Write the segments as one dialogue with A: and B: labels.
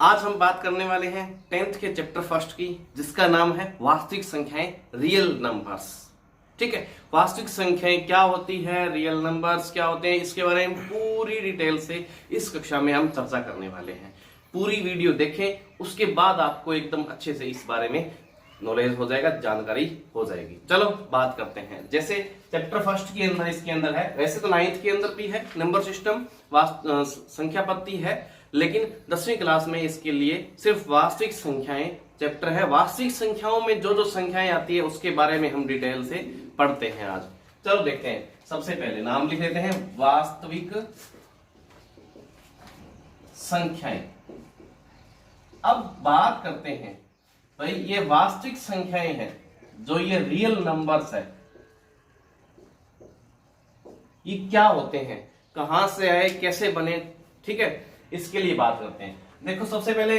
A: आज हम बात करने वाले हैं 10th के चैप्टर फर्स्ट की, जिसका नाम है वास्तविक संख्याएं, रियल नंबर्स। ठीक है, वास्तविक संख्याएं क्या होती है, रियल नंबर्स क्या होते हैं, इसके बारे में पूरी डिटेल से इस कक्षा में हम चर्चा करने वाले हैं। पूरी वीडियो देखें, उसके बाद आपको एकदम अच्छे से इस बारे में नॉलेज हो जाएगा, जानकारी हो जाएगी। चलो बात करते हैं। जैसे चैप्टर फर्स्ट के अंदर, इसके अंदर है, वैसे तो 9th के अंदर भी है, नंबर सिस्टम, संख्या पत्ती है, लेकिन 10वीं क्लास में इसके लिए सिर्फ वास्तविक संख्याएं चैप्टर है। वास्तविक संख्याओं में जो जो संख्याएं आती है उसके बारे में हम डिटेल से पढ़ते हैं आज। चलो देखते हैं। सबसे पहले नाम लिख लेते हैं, वास्तविक संख्याएं। अब बात करते हैं भाई, ये वास्तविक संख्याएं हैं, जो ये रियल नंबर्स है, ये क्या होते हैं, कहां से आए, कैसे बने, ठीक है, इसके लिए बात करते हैं। देखो, सबसे पहले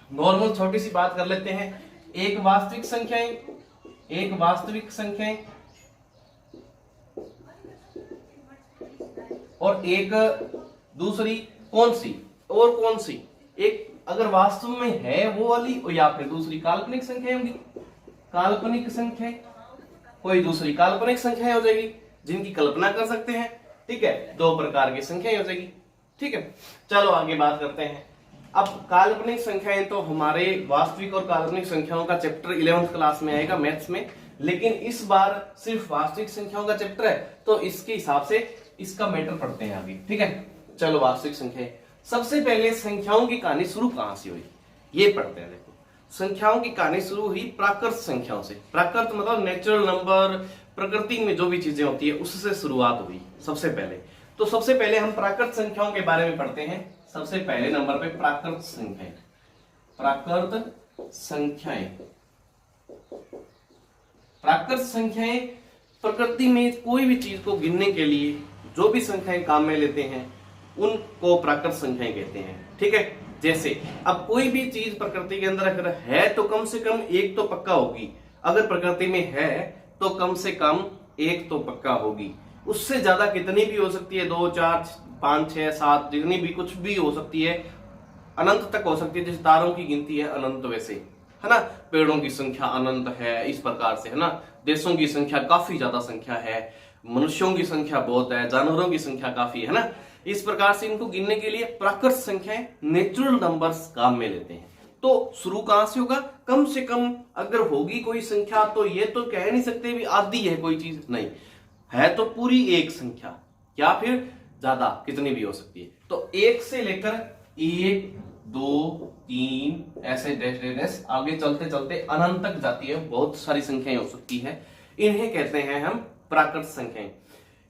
A: नॉर्मल छोटी सी बात कर लेते हैं। एक वास्तविक संख्याएं और एक दूसरी कौन सी, एक अगर वास्तव में है वो वाली, या फिर दूसरी काल्पनिक संख्या होंगी, काल्पनिक संख्या, कोई दूसरी काल्पनिक संख्या हो जाएगी जिनकी कल्पना कर सकते हैं। ठीक है, दो प्रकार की संख्याएं हो जाएगी। ठीक है, चलो आगे बात करते हैं। अब काल्पनिक संख्याएं तो हमारे वास्तविक और काल्पनिक संख्याओं का चैप्टर 11th क्लास में आएगा मैथ्स में, लेकिन इस बार सिर्फ वास्तविक संख्याओं का चैप्टर है, तो इसके हिसाब से इसका मैटर पढ़ते हैं आगे। ठीक है, चलो वास्तविक संख्याएं। सबसे पहले संख्याओं की कहानी शुरू कहां से हुई, ये पढ़ते हैं। देखो, संख्याओं की कहानी शुरू हुई प्राकृत संख्याओं से। प्राकृत मतलब नेचुरल नंबर, प्रकृति में जो भी चीजें होती है उससे शुरुआत हुई सबसे पहले। तो सबसे पहले हम प्राकृत संख्याओं के बारे में पढ़ते हैं। सबसे पहले नंबर पे प्राकृत संख्याएं। प्राकृत संख्याएं प्रकृति में कोई भी चीज को गिनने के लिए जो भी संख्याएं काम में लेते हैं उनको प्राकृत संख्याएं कहते हैं। ठीक है, जैसे अब कोई भी चीज प्रकृति के अंदर अगर है तो कम से कम एक तो पक्का होगी। अगर प्रकृति में है तो कम से कम एक तो पक्का होगी। उससे ज्यादा कितनी भी हो सकती है, 2, 4, 5, 6, 7, जितनी भी कुछ भी हो सकती है, अनंत तक हो सकती है। जैसे तारों की गिनती है अनंत, वैसे है ना, पेड़ों की संख्या अनंत है, इस प्रकार से, है ना। देशों की संख्या काफी ज्यादा संख्या है, मनुष्यों की संख्या बहुत है, जानवरों की संख्या काफी है ना। इस प्रकार से इनको गिनने के लिए प्राकृत संख्याएं, नेचुरल नंबर्स काम में लेते हैं। तो शुरू कहां से होगा, कम से कम अगर होगी कोई संख्या तो ये तो कह नहीं सकते भी आधी है कोई चीज, नहीं है तो पूरी एक संख्या, या फिर ज्यादा कितनी भी हो सकती है। तो एक से लेकर 1, 2, 3 ऐसे डैश डैश डैश आगे चलते चलते अनंत तक जाती है, बहुत सारी संख्याएं हो सकती है। इन्हें कहते हैं हम प्राकृत संख्याएं।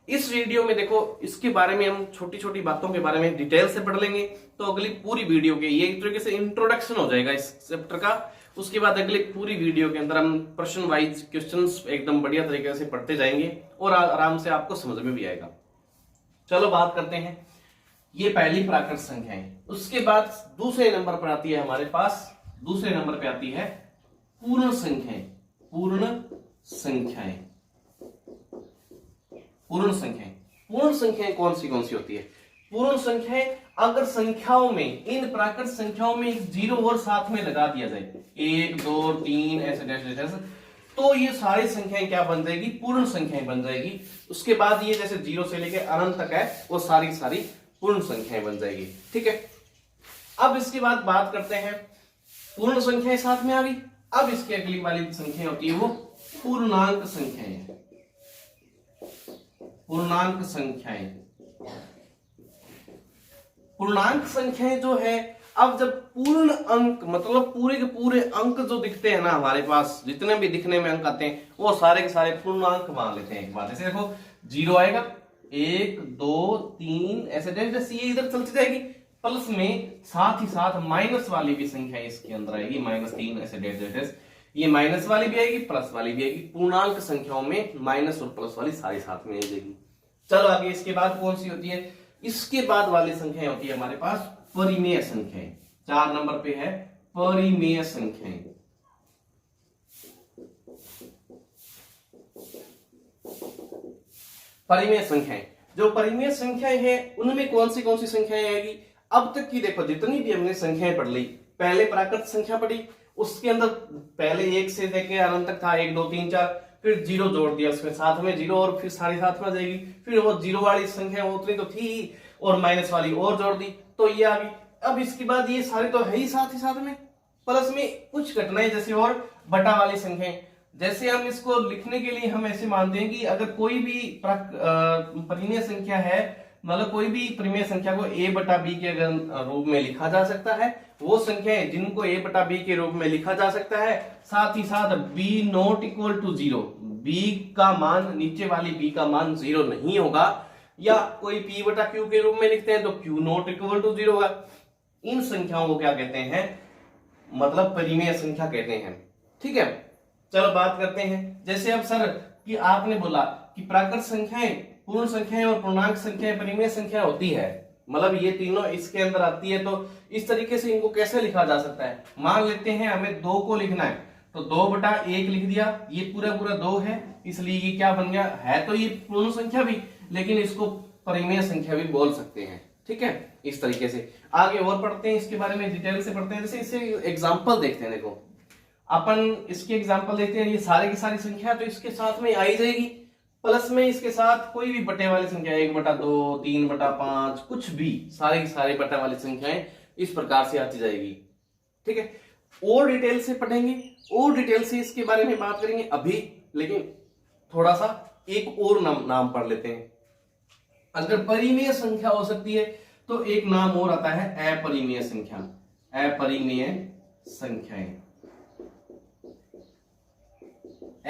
A: इस वीडियो में देखो, इसके बारे में हम छोटी छोटी बातों के बारे में डिटेल से पढ़ लेंगे। तो अगली पूरी वीडियो के ये एक तरीके से इंट्रोडक्शन हो जाएगा इस चैप्टर का। उसके बाद अगली पूरी वीडियो के अंदर हम प्रश्न वाइज क्वेश्चंस एकदम बढ़िया तरीके से पढ़ते जाएंगे और आराम से आपको समझ में भी आएगा। चलो बात करते हैं, ये पहली प्राकृत संख्या है। उसके बाद दूसरे नंबर पर आती है हमारे पास, दूसरे नंबर पे आती है पूर्ण संख्याएं। पूर्ण संख्याएं कौन सी होती है? पूर्ण संख्याएं, अगर संख्याओं में, इन प्राकृत संख्याओं में एक जीरो और साथ में लगा दिया जाए, 1, 2, 3 ऐसे, तो ये सारी संख्याएं क्या बन जाएगी, पूर्ण संख्याएं बन जाएगी। उसके बाद ये जैसे 0 से लेकर अनंत तक है, वो सारी पूर्ण संख्याएं बन जाएगी। ठीक है, अब इसके बाद बात करते हैं, पूर्ण संख्याएं साथ में आ गई। अब इसकी अगली वाली संख्या होती है वो पूर्णांक संख्याएं। पूर्णांक संख्याएं जो है, अब जब पूर्ण अंक मतलब पूरे के पूरे अंक जो दिखते हैं ना हमारे पास, जितने भी दिखने में अंक आते हैं वो सारे के सारे पूर्णांक मान लेते हैं एक बार। जैसे देखो, 0 आएगा, 1, 2, 3 ऐसे जैसे ये इधर चलती जाएगी, प्लस में साथ ही साथ माइनस वाली भी संख्या इसके अंदर आएगी, -3 ऐसे डेश, ये माइनस वाली भी आएगी, प्लस वाली भी आएगी। पूर्णांक संख्याओं में माइनस और प्लस वाली सारी साथ में आ जाएगी। चलो आगे, इसके बाद कौन सी होती है, इसके बाद वाली संख्याएं होती है हमारे पास परिमेय संख्याएं। 4 नंबर पे है परिमेय संख्याएं। परिमेय संख्याएं, जो परिमेय संख्याएं हैं उनमें कौन सी संख्याएं आएगी, अब तक की देखो जितनी भी हमने संख्याएं पढ़ ली, पहले प्राकृत संख्या पढ़ी, उसके अंदर पहले 1 से लेके अनंत तक था 1 2 3 4, फिर 0 जोड़ दिया उसमें, साथ में 0 और फिर सारे साथ में आ जाएगी, फिर वो 0 वाली संख्या उतनी तो थी ही और माइनस वाली और जोड़ दी तो ये आ गई। अब इसके बाद ये सारे तो है ही साथ में, प्लस में कुछ घटनाएं जैसे और बटा वाली संख्याएं, जैसे हम इसको लिखने के लिए हम ऐसे मानते हैं कि अगर कोई भी परिमेय संख्या है, मतलब कोई भी परिमेय संख्या को a बटा b के रूप में लिखा जा सकता है, वो संख्याएं जिनको a बटा b के रूप में लिखा जा सकता है, साथ ही साथ b not equal to 0, b का मान, नीचे वाली b का मान 0 नहीं होगा, या कोई p बटा q के रूप में लिखते हैं तो q नॉट इक्वल टू 0 होगा। इन संख्याओं को क्या कहते हैं, मतलब परिमेय संख्या कहते हैं। ठीक है, चलो बात करते हैं। जैसे अब सर कि आपने बोला कि प्राकृत संख्याएं, पूर्ण संख्याएं और पूर्णांक संख्याएं परिमेय संख्या होती है, मतलब ये तीनों इसके अंदर आती है, तो इस तरीके से इनको कैसे लिखा जा सकता है। मान लेते हैं हमें 2 को लिखना है तो 2 बटा 1 लिख दिया, ये पूरा 2 है, इसलिए ये क्या बन गया, है तो ये पूर्ण संख्या भी, लेकिन इसको परिमेय संख्या भी बोल सकते हैं। ठीक है, इस तरीके से आगे और पढ़ते हैं, इसके बारे में डिटेल से पढ़ते हैं। जैसे इसे एग्जाम्पल देखते हैं, देखो अपन इसके एग्जाम्पल देखते हैं, ये सारे की सारी संख्या तो इसके साथ में आई जाएगी, प्लस में इसके साथ कोई भी बटे वाली संख्या 1 बटा 2 3 बटा 5 कुछ भी, सारे की सारे बटे वाली संख्याएं इस प्रकार से आती जाएगी। ठीक है, और डिटेल से पढ़ेंगे, और डिटेल से इसके बारे में बात करेंगे अभी, लेकिन थोड़ा सा एक और नाम पढ़ लेते हैं। अगर परिमेय संख्या हो सकती है तो एक नाम और आता है अपरिमेय संख्या, अपरिमेय संख्याएं।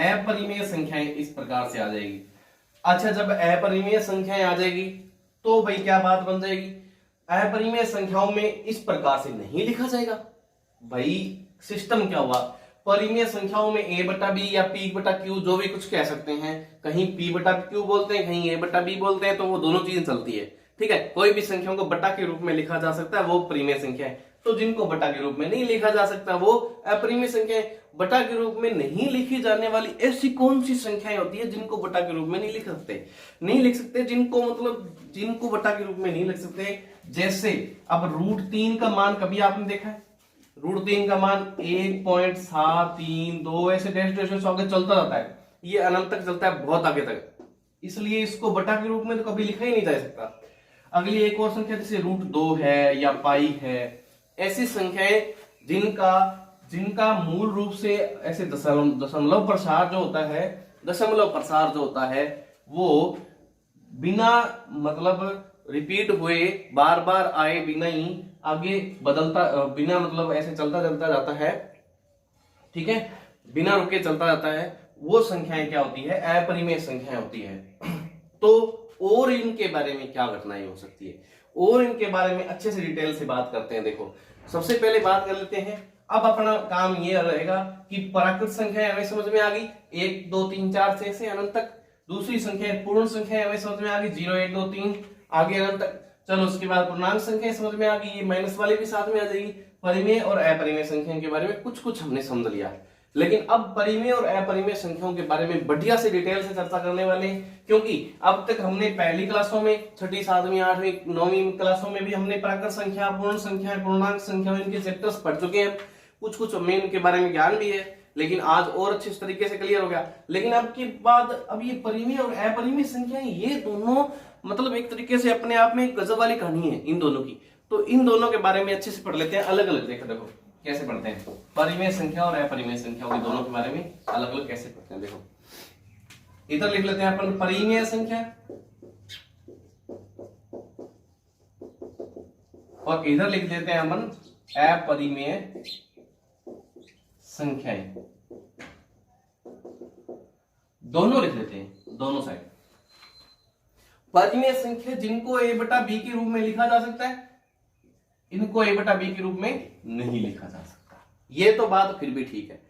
A: अपरिमेय संख्याएं इस प्रकार से आ जाएगी। अच्छा, जब अपरिमेय संख्याएं आ जाएगी तो भाई क्या बात बन जाएगी, अपरिमेय संख्याओं में इस प्रकार से नहीं लिखा जाएगा। भाई सिस्टम क्या हुआ, परिमेय संख्याओं में a बटा b या p बटा q जो भी कुछ कह सकते हैं, कहीं p बटा q बोलते हैं, कहीं a बटा b बोलते हैं, तो वो दोनों चीजें चलती है। ठीक है, कोई भी संख्याओं को बटा के रूप में लिखा जा सकता है, वो परिमेय संख्या है। तो जिनको बटा के रूप में नहीं लिखा जा सकता वो अपरिमेय संख्या है। बटा के रूप में नहीं लिखी जाने वाली ऐसी कौन सी संख्याएं होती है जिनको बटा के रूप में नहीं लिख सकते, जिनको मतलब जिनको बटा के रूप में नहीं लिख सकते। जैसे अब √3 का मान कभी आपने देखा है, √3 का मान 1.732 ऐसे डेस्टिनेशन से आगे चलता जाता है, ये अनंत तक चलता है, बहुत आगे तक, इसलिए इसको बटा के रूप में तो कभी लिखा ही नहीं जा सकता। अगली एक और संख्या जैसे √2 है या पाई है, ऐसी संख्याएं जिनका मूल रूप से ऐसे दशमलव प्रसार जो होता है वो बिना मतलब रिपीट हुए बार बार आए बिना ही आगे बदलता, बिना मतलब ऐसे चलता जाता है। ठीक है, बिना रुके चलता जाता है, वो संख्याएं क्या होती है, अपरिमेय संख्याएं होती है। तो और इनके बारे में क्या घटनाएं हो सकती है, और इनके बारे में अच्छे से डिटेल से बात करते हैं। देखो सबसे पहले बात कर लेते हैं, अब अपना काम ये रहेगा कि प्राकृत संख्या हमें समझ में आ गई 1 2 3 4 6 से अनंत तक। दूसरी संख्या पूर्ण संख्या हमें समझ में आ गई 0 1 2 3 आगे अनंत तक। चलो उसके बाद पूर्णांक संख्या समझ में आ गई, ये माइनस वाली भी साथ में आ जाएगी। परिमेय और अपरिमेय संख्या के बारे में कुछ हमने समझ लिया, लेकिन अब परिमेय और अपरिमेय संख्याओं के बारे में बढ़िया से डिटेल से चर्चा करने वाले हैं, क्योंकि अब तक हमने पहली क्लासों में, छठी 7वीं 8वीं 9वीं क्लासों में भी हमने प्राकृत संख्या, पूर्ण संख्या, पूर्णांक संख्या इनके चैप्टर्स पढ़ चुके हैं, कुछ हमें इनके बारे में ज्ञान भी है, लेकिन आज और अच्छे तरीके से क्लियर हो गया। लेकिन अब के बाद अब ये परिमेय और अपरिमेय संख्याएं, ये दोनों मतलब एक तरीके से अपने आप में एक गजब वाली कहानी है इन दोनों की। तो इन दोनों के बारे में अच्छे से पढ़ लेते हैं, अलग अलग। देखो कैसे पढ़ते हैं परिमेय संख्या और अपरिमेय संख्या के दोनों के बारे में अलग अलग कैसे पढ़ते हैं। देखो इधर लिख लेते हैं अपन परिमेय संख्या और इधर लिख देते हैं अपन अपरिमेय संख्याएं, दोनों लिख लेते हैं, दोनों साइड। परिमेय संख्या जिनको a बटा b के रूप में लिखा जा सकता है, इनको a बटा b के रूप में नहीं लिखा जा सकता। ये तो बात फिर भी ठीक है,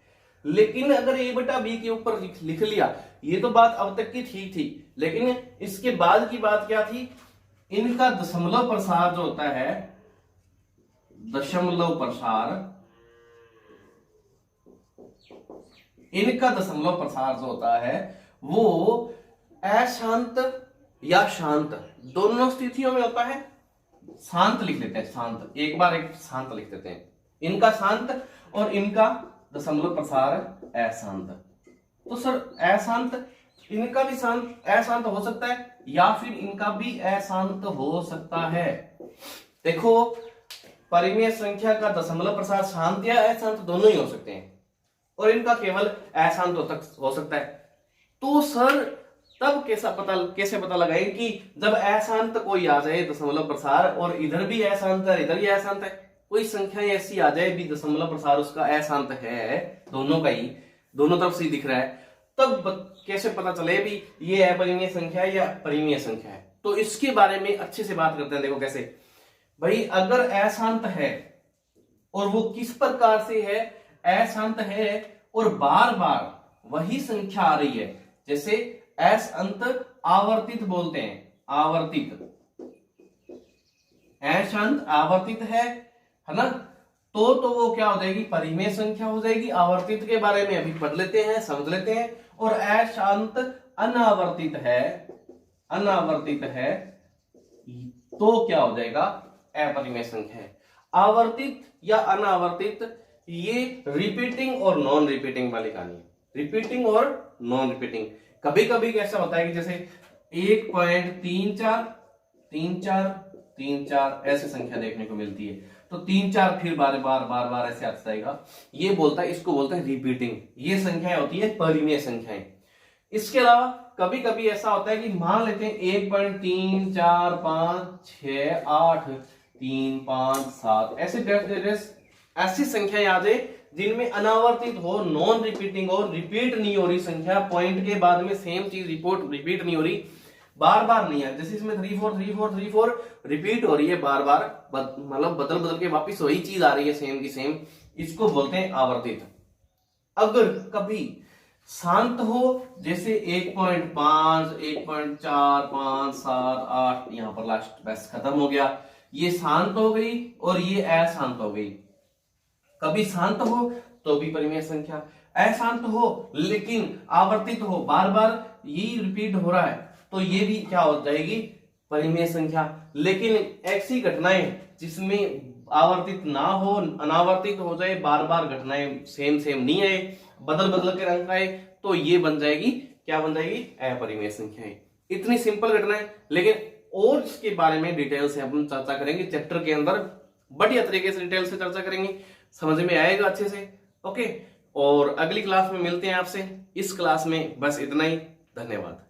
A: लेकिन अगर a बटा b के ऊपर लिख लिया, ये तो बात अब तक की ठीक थी, लेकिन इसके बाद की बात क्या थी, इनका दशमलव प्रसार जो होता है, दशमलव प्रसार, इनका दशमलव प्रसार जो होता है वो अशांत या शांत दोनों स्थितियों में होता है। शांत लिख लेते हैं, शांत, एक बार एक शांत लिख देते हैं, इनका शांत और इनका दशमलव प्रसार अशांत। तो सर अशांत, इनका भी शांत अशांत हो सकता है या फिर इनका भी अशांत हो सकता है। देखो परिमेय संख्या का दशमलव प्रसार शांत या अशांत दोनों ही हो सकते हैं और इनका केवल अशांत हो सकता है। तो सर तब कैसे पता लगाए कि जब अशांत कोई आ जाए दशमलव प्रसार और इधर भी अशांत है इधर भी अशांत है, कोई संख्या ऐसी आ जाए भी दशमलव प्रसार उसका अशांत है, दोनों का ही, दोनों तरफ से ही दिख रहा है, तब कैसे पता चले भी ये अपरिमेय संख्या है या परिमेय संख्या है। तो इसके बारे में अच्छे से बात करते हैं। देखो कैसे भाई, अगर अशांत है और वो किस प्रकार से है, अशांत है और बार बार वही संख्या आ रही है, जैसे एस अंत आवर्तित बोलते हैं, आवर्तित, अशांत आवर्तित है ना, तो वो क्या हो जाएगी, परिमेय संख्या हो जाएगी। आवर्तित के बारे में अभी पढ़ लेते हैं, समझ लेते हैं। और अशांत अनावर्तित है, अनावर्तित है तो क्या हो जाएगा, अपरिमेय संख्या है। आवर्तित या अनावर्तित ये रिपीटिंग और नॉन रिपीटिंग वाली कहानी है, रिपीटिंग और नॉन रिपीटिंग। कभी कभी कैसा होता है कि जैसे 1.34 3 4 ऐसे संख्या देखने को मिलती है, तो 3 4 फिर बार बार ऐसे आता जाएगा, ये बोलता है, इसको बोलते हैं रिपीटिंग। ये संख्याएं होती है परिमेय संख्याएं। इसके अलावा कभी कभी ऐसा होता है कि मान लेते हैं 1.3 4 5 6 8 3 5 7 ऐसी संख्याएं आ जाए जिनमें अनावर्तित हो, नॉन रिपीटिंग हो, रिपीट नहीं हो रही संख्या, पॉइंट के बाद में सेम चीज रिपीट नहीं हो रही, बार बार नहीं है, जैसे इसमें 3 4 3 4 3 4 रिपीट हो रही है बार बार, मतलब बदल के वापिस वही चीज आ रही है सेम की सेम, इसको बोलते हैं आवर्तित। अगर कभी शांत हो, जैसे 1.5 1.4 5 7 8, यहां पर लास्ट बस खत्म हो गया, ये शांत हो गई और ये अशांत हो गई। कभी शांत हो तो भी परिमेय संख्या, अशांत हो लेकिन आवर्तित हो, बार बार यही रिपीट हो रहा है, तो ये भी क्या हो जाएगी, परिमेय संख्या। लेकिन ऐसी घटनाएं जिसमें आवर्तित ना हो, अनावर्तित हो जाए, बार बार घटनाएं सेम नहीं आए, बदल के रंग आए, तो ये बन जाएगी, क्या बन जाएगी, अपरिमेय संख्याएं। इतनी सिंपल घटनाएं, लेकिन और इसके बारे में डिटेल से हम चर्चा करेंगे चैप्टर के अंदर, बढ़िया तरीके से डिटेल से चर्चा करेंगे, समझ में आएगा अच्छे से। ओके, और अगली क्लास में मिलते हैं आपसे। इस क्लास में बस इतना ही, धन्यवाद।